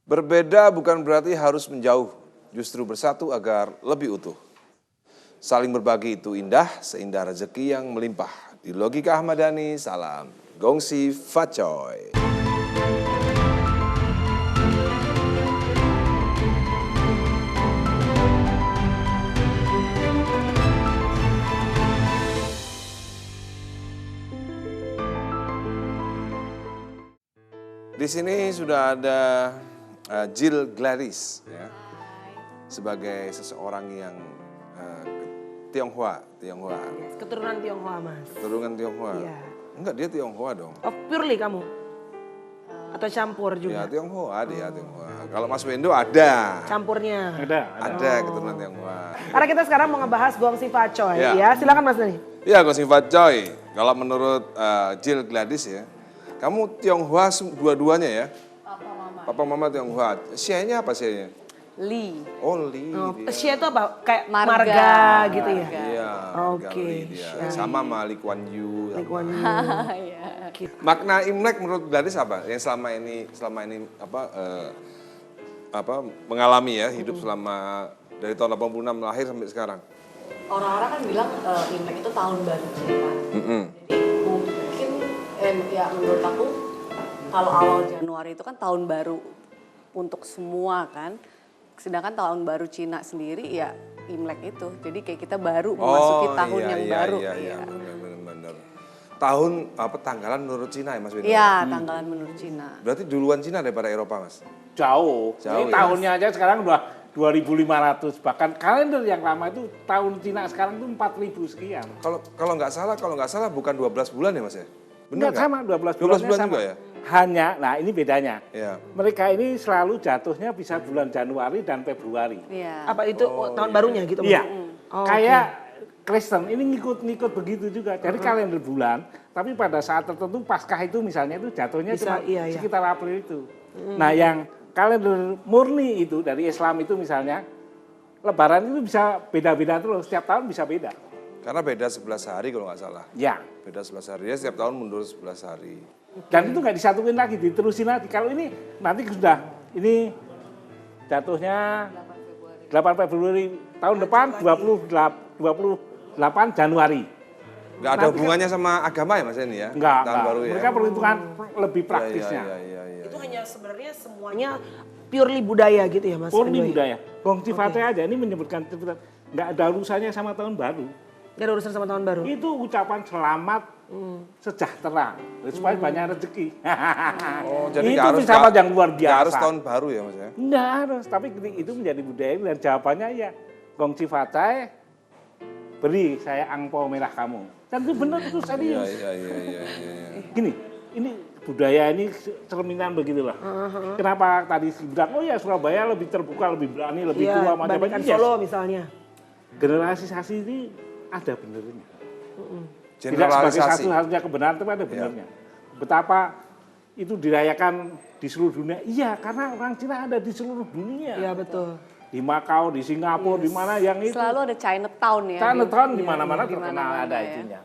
Berbeda bukan berarti harus menjauh, justru bersatu agar lebih utuh. Saling berbagi itu indah, seindah rezeki yang melimpah. Di Logika Ahmadani, salam Gongsi Facoy. Di sini sudah ada Jill Gladys, ya, sebagai seseorang yang Tionghoa. Keturunan Tionghoa, Mas. Keturunan Tionghoa. Iya. Enggak, dia Tionghoa dong. Oh, purely kamu? Atau campur juga? Ya, Tionghoa dia, Tionghoa. Kalau Mas Wendo ada. Campurnya? Ada keturunan Tionghoa. Karena kita sekarang mau ngebahas Gongsi Facoy, Ya. ya. Silakan Mas Dani. Iya, Gongsi Facoy. Kalau menurut Jill Gladys ya, kamu Tionghoa dua-duanya ya? Papa Mama Tionghoa. Sianya apa sianya? Li. Oh, Li. Xia itu apa? Kayak Marga. marga gitu ya? Iya. Oke. Li dia. Sama sama Lee Kuan Yew. Lee Kuan Yew. Ya. Makna Imlek menurut Gladys apa? Yang selama ini mengalami ya hidup selama dari tahun 86 lahir sampai sekarang. Orang-orang kan bilang Imlek itu tahun baru Cina. Jadi mungkin ya menurut aku kalau awal Januari itu kan tahun baru untuk semua kan. Sedangkan tahun baru Cina sendiri ya Imlek itu. Jadi kayak kita baru memasuki tahun yang baru. Iya, benar. Tahun tanggalan menurut Cina ya Mas Wendo? Iya, tanggalan menurut Cina. Berarti duluan Cina daripada Eropa, Mas? Jauh. ya? Ini tahunnya aja sekarang udah 2.500. Bahkan kalender yang lama itu tahun Cina sekarang itu 4.000 sekian. Kalau nggak salah bukan 12 bulan ya Mas ya? Benar Enggak sama, 12 bulan sama. juga ya? Hanya, nah ini bedanya. Iya. Mereka ini selalu jatuhnya bisa bulan Januari dan Februari. Iya. Apa itu tahun barunya gitu? Iya. Oh, Kayak Kristen ini ngikut begitu juga. Jadi kalender bulan, tapi pada saat tertentu Paskah itu misalnya itu jatuhnya Bisa, cuma iya. sekitar April itu. Nah, yang kalender murni itu dari Islam itu misalnya Lebaran itu bisa beda-beda terus, setiap tahun bisa beda. Karena beda 11 hari kalau nggak salah. Ya. Beda 11 hari, ya setiap tahun mundur 11 hari. Dan itu nggak disatuin lagi, diterusin lagi. Kalau ini nanti sudah, ini jatuhnya 8 Februari tahun depan 28 Januari. Nggak ada hubungannya sama agama ya Mas ini ya? Enggak. Baru ya? Mereka perhitungan lebih praktisnya. Iya. Itu hanya sebenarnya semuanya purely budaya gitu ya Mas? Purni Wendo? budaya. Gongsi Facoy aja ini menyebutkan nggak ada urusannya sama tahun baru. Gak ada urusan sama tahun baru? Itu ucapan selamat sejahtera supaya banyak rezeki. Oh, jadi itu harus ucapan yang luar biasa. Nggak harus tahun baru ya Mas ya? Nggak harus, tapi itu menjadi budaya dan jawabannya ya Gongsi Facoy beri saya angpau merah kamu. Dan itu benar, itu serius. Iya. Gini, ini budaya ini cerminan begitulah. Kenapa tadi bilang, oh ya Surabaya lebih terbuka, lebih berani, lebih tua, bandingkan macam-macam. Solo misalnya. Generalisasi ini ada benernya. Tidak sebagai Generalisasi. satu-satunya kebenaran, tapi ada benernya. Betapa itu dirayakan di seluruh dunia. Iya, karena orang Cina ada di seluruh dunia. Iya betul. Di Makau, di Singapura, di mana yang itu. Selalu ada Chinatown ya. Chinatown di Iya, mana-mana di terkenal mana-mana ada ya. itunya.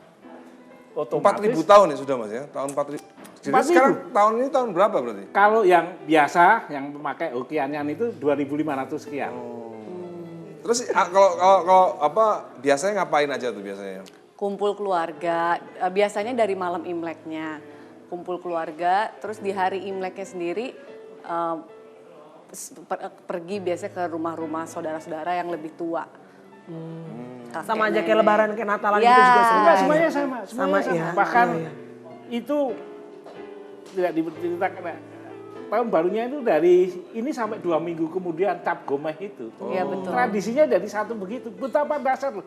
4.000 tahun ya sudah Mas ya? Tahun 4.000. Jadi 4.000. sekarang tahun ini tahun berapa berarti? Kalau yang biasa, yang memakai Hokkien-an itu 2.500 sekian. Terus kalau biasanya ngapain aja tuh biasanya? Kumpul keluarga, biasanya dari malam Imleknya. Kumpul keluarga, terus di hari Imleknya sendiri pergi biasanya ke rumah-rumah saudara-saudara yang lebih tua. Kakek, Sama aja kayak nenek. lebaran, kayak Natalan Ya. gitu juga sama. Enggak, semuanya sama. Sama ya. Bahkan Oh, iya. itu tidak diceritakan. Tahun barunya itu dari ini sampai 2 minggu kemudian Cap Gomeh itu. Iya, betul. Tradisinya dari satu begitu. Betapa dasar loh.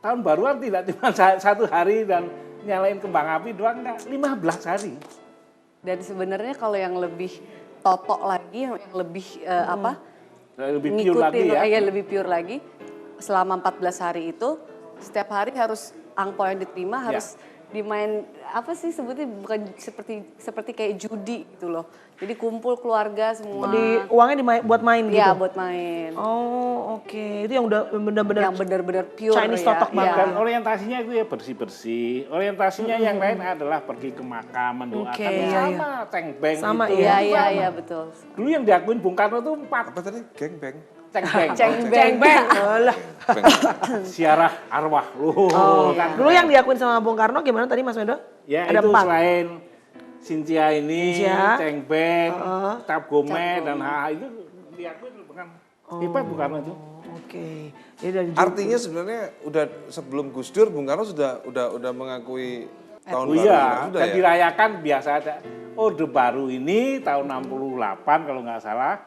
Tahun baruan tidak cuma 1 hari dan nyalain kembang api doang, enggak. 15 hari. Dan sebenarnya kalau yang lebih totok lagi, yang lebih Lebih pure lagi ya. lebih pure lagi. Selama 14 hari itu, setiap hari harus angpau yang diterima harus dimain apa sih sebutnya, bukan seperti kayak judi gitu loh. Jadi kumpul keluarga semua. Uangnya buat main gitu? Iya, buat main. Oh, oke. Itu yang udah benar-benar Yang benar-benar pure Chinese ya. totok banget. Dan orientasinya itu ya bersih-bersih. Orientasinya yang lain adalah pergi ke makam, mendoakan. Oke, iya, Sama cengbeng Sama, itu. iya. Iya, betul. Dulu yang diakuin Bung Karno itu 4 Apa tadi? Gengbeng. cengbeng. Cengbeng. Alah. Siarah arwah. Loh, kan. Dulu yang diakuin sama Bung Karno gimana tadi Mas Wendo? Ya Ada itu 4. selain Cynthia ini, Cynthia. cengbeng, cap gome dan itu diakuin bukan hebat Bung Karno itu. Oke. Jadi dari Artinya sebenarnya udah sebelum Gus Dur, Bung Karno udah mengakui tahun Oh baru iya, Imlek sudah dan ya? dirayakan biasa aja. Orde Baru ini tahun 68 kalau nggak salah.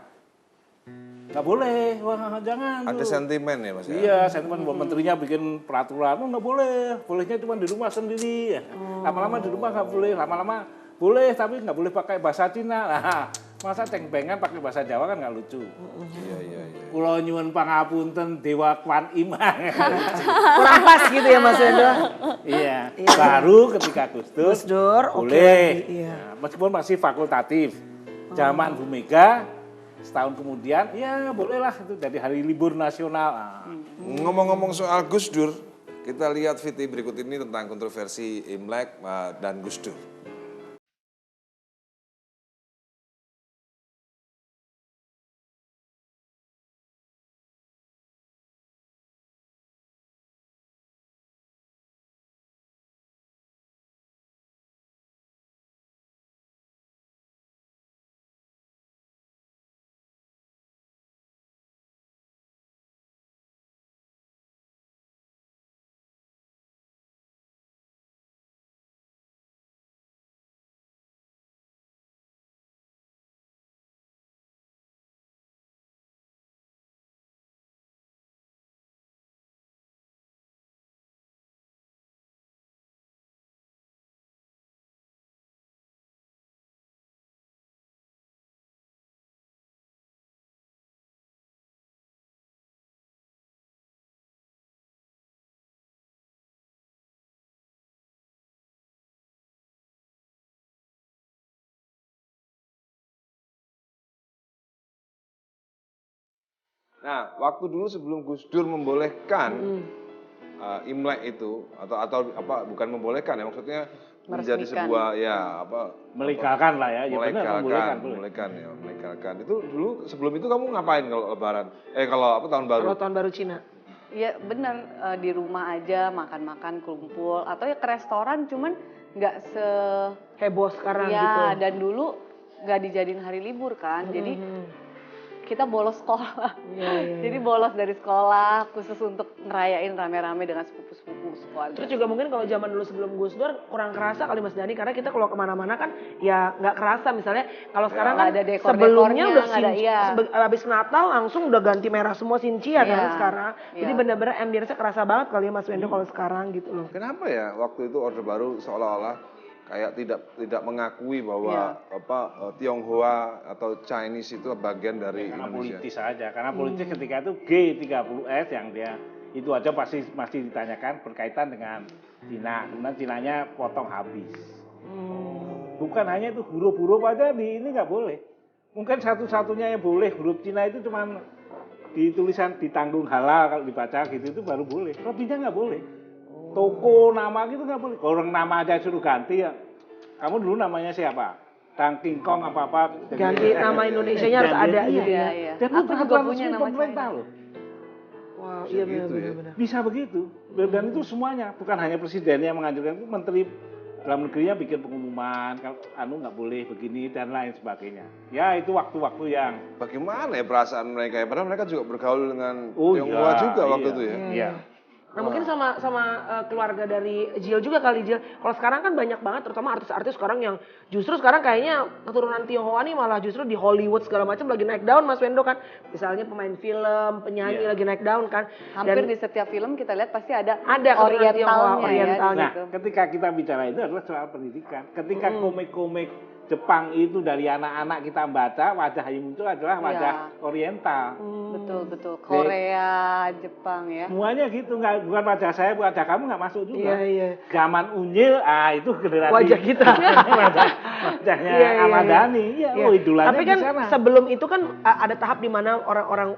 Nggak boleh, wah jangan. Ada tuh. sentimen ya Mas ya? Iya, sentimen bahwa menterinya bikin peraturan, oh nggak boleh, bolehnya cuma di rumah sendiri. Lama-lama di rumah nggak boleh, lama-lama boleh tapi nggak boleh pakai bahasa Cina. Nah, masa cengbengan pakai bahasa Jawa kan nggak lucu. Iya. Kula nyuwun pangapunten Dewa Kwan Im. kurang pas gitu ya Mas Wendo. Iya, baru ketika Gus Gus Dur, oke boleh. lagi, iya. Nah, meskipun masih fakultatif. Zaman Bu Mega setahun kemudian ya bolehlah itu jadi hari libur nasional. Nah, Ngomong-ngomong soal Gus Dur, kita lihat VT berikut ini tentang kontroversi Imlek dan Gus Dur. Nah, waktu dulu sebelum Gus Dur membolehkan Imlek itu atau apa bukan membolehkan ya maksudnya menjadi Meresmikan. sebuah ya apa melegalkan lah ya, ya benar melegalkan. Itu dulu sebelum itu kamu ngapain kalau lebaran? Kalau apa tahun baru? Kalau tahun baru Cina. Ya benar, di rumah aja makan-makan kumpul atau ya ke restoran, cuman nggak Heboh sekarang ya, gitu. dan dulu nggak dijadiin hari libur kan, jadi kita bolos sekolah. Iya. Jadi bolos dari sekolah khusus untuk ngerayain rame-rame dengan sepupu-sepupu sekolah. Terus juga mungkin kalau zaman dulu sebelum Gus Dur kurang kerasa kali Mas Dani, karena kita kalau kemana-mana kan ya nggak kerasa, misalnya kalau sekarang kan ada dekor-dekornya, sebelumnya udah nggak ada, iya. habis Natal langsung udah ganti merah semua Sincia kan Iya, sekarang. Jadi iya. benar-benar ambience kerasa banget kali ya Mas Wendo kalau sekarang gitu loh. Kenapa ya waktu itu Orde Baru seolah-olah kayak tidak mengakui bahwa Tionghoa atau Chinese itu bagian dari karena Indonesia. politis saja. Karena politis ketika itu G30S yang dia itu aja pasti masih ditanyakan berkaitan dengan Cina. Kemudian Cinanya potong habis. Bukan hanya itu, huruf-huruf aja di ini nggak boleh. Mungkin satu-satunya yang boleh huruf Cina itu cuman di tulisan ditanggung halal kalau dibaca gitu itu baru boleh. Lebihnya nggak boleh. Toko nama gitu nggak boleh. Kalau orang nama aja suruh ganti ya. Kamu dulu namanya siapa? Tang King Kong apa-apa. Ganti nama Indonesianya harus ada gitu ya. Iya. Dan Aku itu juga bukan punya resmi nama pemerintah China. loh. Wah, iya gitu ya. benar-benar. Bisa begitu. Dan itu semuanya, bukan hanya presiden yang menganjurkan, itu menteri dalam negerinya bikin pengumuman kalau nggak boleh begini dan lain sebagainya. Ya itu waktu-waktu yang Bagaimana ya perasaan mereka ya? Padahal mereka juga bergaul dengan Oh, Tionghoa iya, juga waktu iya. itu ya. Iya. Nah mungkin sama keluarga dari Jill juga kali Jill. Kalau sekarang kan banyak banget, terutama artis-artis sekarang yang justru sekarang kayaknya keturunan Tionghoa nih malah justru di Hollywood segala macam lagi naik daun Mas Wendo kan. Misalnya pemain film, penyanyi Iya. lagi naik daun kan. Hampir Dan di setiap film kita lihat pasti ada keturunan Tionghoa, orientalnya oriental. ya. Nah, Gitu. ketika kita bicara itu adalah soal pendidikan. Ketika komik-komik Jepang itu dari anak-anak kita baca wajah yang muncul adalah wajah Oriental. Betul. Korea, Jepang ya. Semuanya gitu, bukan wajah saya, wajah kamu nggak masuk juga. Iya. Zaman Unyil, itu generasi Wajah kita. wajahnya Iya. Ahmad Dhani. Iya, idolanya Tapi kan di sana. sebelum itu kan ada tahap di mana orang-orang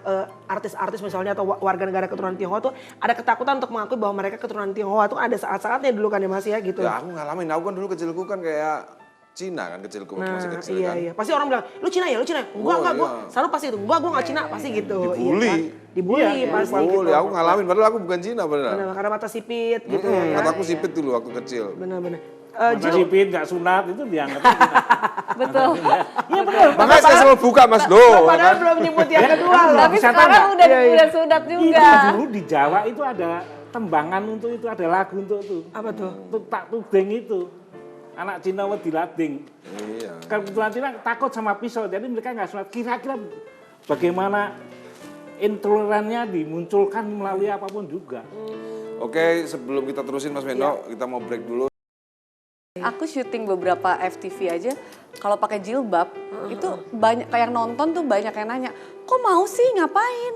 artis-artis misalnya atau warga negara keturunan Tionghoa tuh ada ketakutan untuk mengakui bahwa mereka keturunan Tionghoa tuh ada saat-saatnya dulu kan ya Mas ya gitu. Ya aku ngalamin, aku kan dulu kecilku kan kayak Cina kan kecilku waktu masih kecil kan. Iya. Pasti orang bilang, lu Cina ya, lu Cina. Enggak, gue iya. selalu pasti itu. Enggak, gue nggak Cina, pasti gitu. Dibully. Iya kan? Dibully pasti gitu. Boleh, aku ngalamin padahal aku bukan Cina beneran. Benar, karena mata sipit gitu ya kan. Mataku sipit dulu waktu kecil. Benar-benar. Mana sipit nggak sunat itu dianggap Cina. Betul. Iya benar. Makanya saya selalu buka Mas Do. Padahal belum nyebut yang kedua loh. Tapi bisa sekarang tahu udah sudat Itu juga. dulu di Jawa itu ada tembangan untuk itu, ada lagu untuk itu. Apa tuh? Untuk tak tudeng itu. Anak Cina wedi lading. Iya. Kebetulan Cina takut sama pisau, jadi mereka nggak sunat. Kira-kira bagaimana intolerannya dimunculkan melalui apapun juga. Oke, sebelum kita terusin Mas Wendo, kita mau break dulu. Aku syuting beberapa FTV aja, kalau pakai jilbab itu banyak kayak yang nonton tuh banyak yang nanya, kok mau sih ngapain?